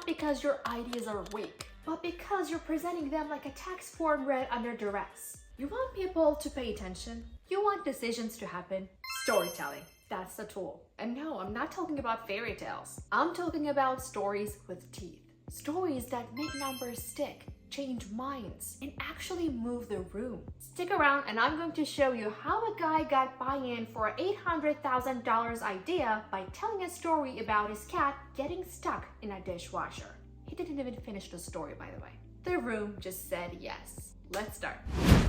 not because your ideas are weak, but because you're presenting them like a text form read under duress. You want people to pay attention. You want decisions to happen. Storytelling, that's the tool. And no, I'm not talking about fairy tales. I'm talking about stories with teeth. Stories that make numbers stick, change minds, and actually move the room. Stick around and I'm going to show you how a guy got buy-in for an $800,000 idea by telling a story about his cat getting stuck in a dishwasher. He didn't even finish the story, by the way. The room just said yes. Let's start.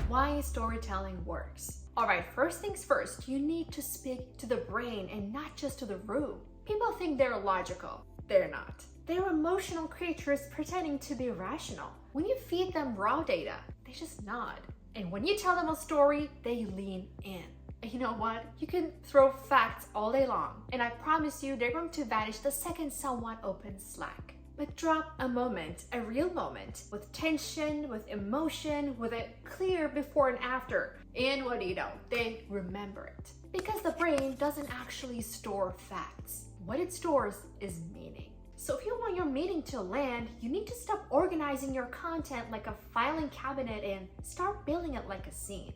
Why storytelling works. Alright, first things first, you need to speak to the brain and not just to the room. People think they're logical. They're not. They're emotional creatures pretending to be rational. When you feed them raw data, they just nod. And when you tell them a story, they lean in. And you know what? You can throw facts all day long, and I promise you they're going to vanish the second someone opens Slack. But drop a moment, a real moment, with tension, with emotion, with a clear before and after. And what do you know? They remember it. Because the brain doesn't actually store facts. What it stores is meaning. So if you want your meeting to land, you need to stop organizing your content like a filing cabinet and start building it like a scene.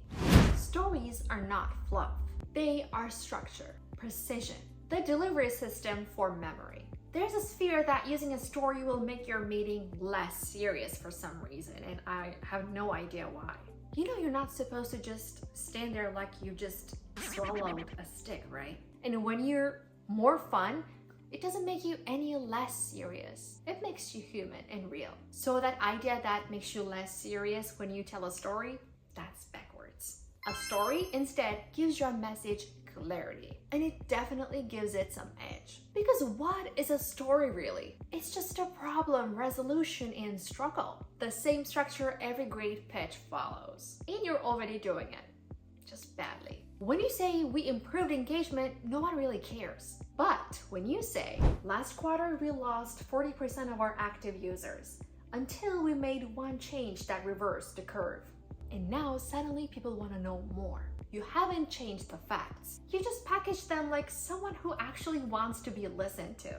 Stories are not fluff. They are structure, precision, the delivery system for memory. There's this fear that using a story will make your meeting less serious for some reason, and I have no idea why. You know you're not supposed to just stand there like you just swallowed a stick, right? And when you're more fun, it doesn't make you any less serious. It makes you human and real. So that idea that makes you less serious when you tell a story, that's backwards. A story instead gives your message clarity, and it definitely gives it some edge. Because what is a story really? It's just a problem, resolution, and struggle. The same structure every great pitch follows. And you're already doing it, just badly. When you say we improved engagement, no one really cares. But when you say, last quarter we lost 40% of our active users until we made one change that reversed the curve. And now suddenly people want to know more. You haven't changed the facts. You just package them like someone who actually wants to be listened to.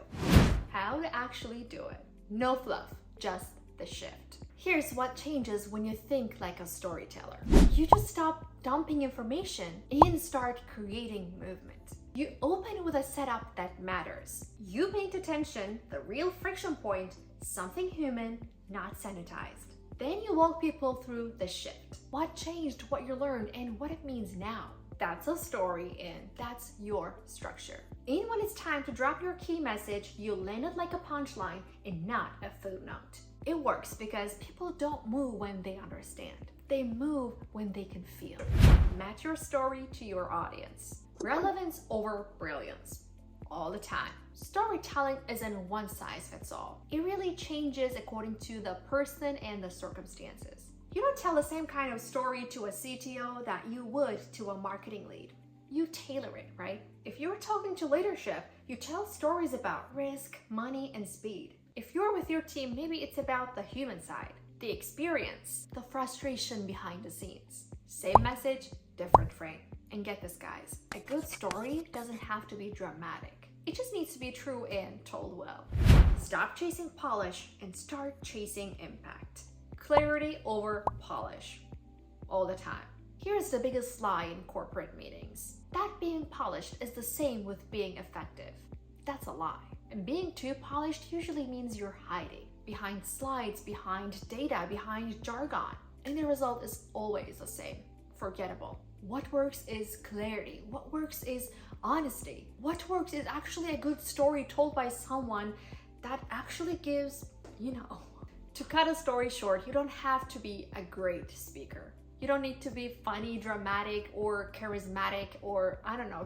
How to actually do it. No fluff, just the shift. Here's what changes when you think like a storyteller. You just stop dumping information and start creating movement. You open with a setup that matters. You paint attention, the real friction point, something human, not sanitized. Then you walk people through the shift. What changed, what you learned, and what it means now. That's a story, and that's your structure. And when it's time to drop your key message, you land it like a punchline and not a footnote. It works because people don't move when they understand. They move when they can feel. Match your story to your audience. Relevance over brilliance. All the time. Storytelling isn't one size fits all. It really changes according to the person and the circumstances. You don't tell the same kind of story to a CTO that you would to a marketing lead. You tailor it, right? If you're talking to leadership, you tell stories about risk, money, and speed. If you're with your team, maybe it's about the human side, the experience, the frustration behind the scenes. Same message, different frame. And get this, guys, a good story doesn't have to be dramatic. It just needs to be true and told well. Stop chasing polish and start chasing impact. Clarity over polish. All the time. Here's the biggest lie in corporate meetings. That being polished is the same with being effective. That's a lie. And being too polished usually means you're hiding behind slides, behind data, behind jargon. And the result is always the same. Forgettable. What works is clarity. What works is honesty. What works is actually a good story told by someone that actually gives, To cut a story short, you don't have to be a great speaker. You don't need to be funny, dramatic, or charismatic, or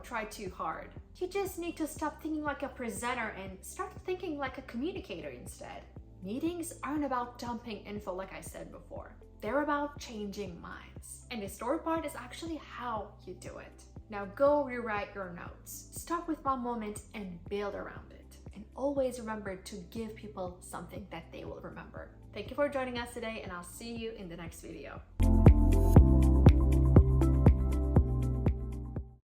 try too hard. You just need to stop thinking like a presenter and start thinking like a communicator instead. Meetings aren't about dumping info like I said before. They're about changing minds. And the story part is actually how you do it. Now go rewrite your notes. Start with one moment and build around it. And always remember to give people something that they will remember. Thank you for joining us today, and I'll see you in the next video.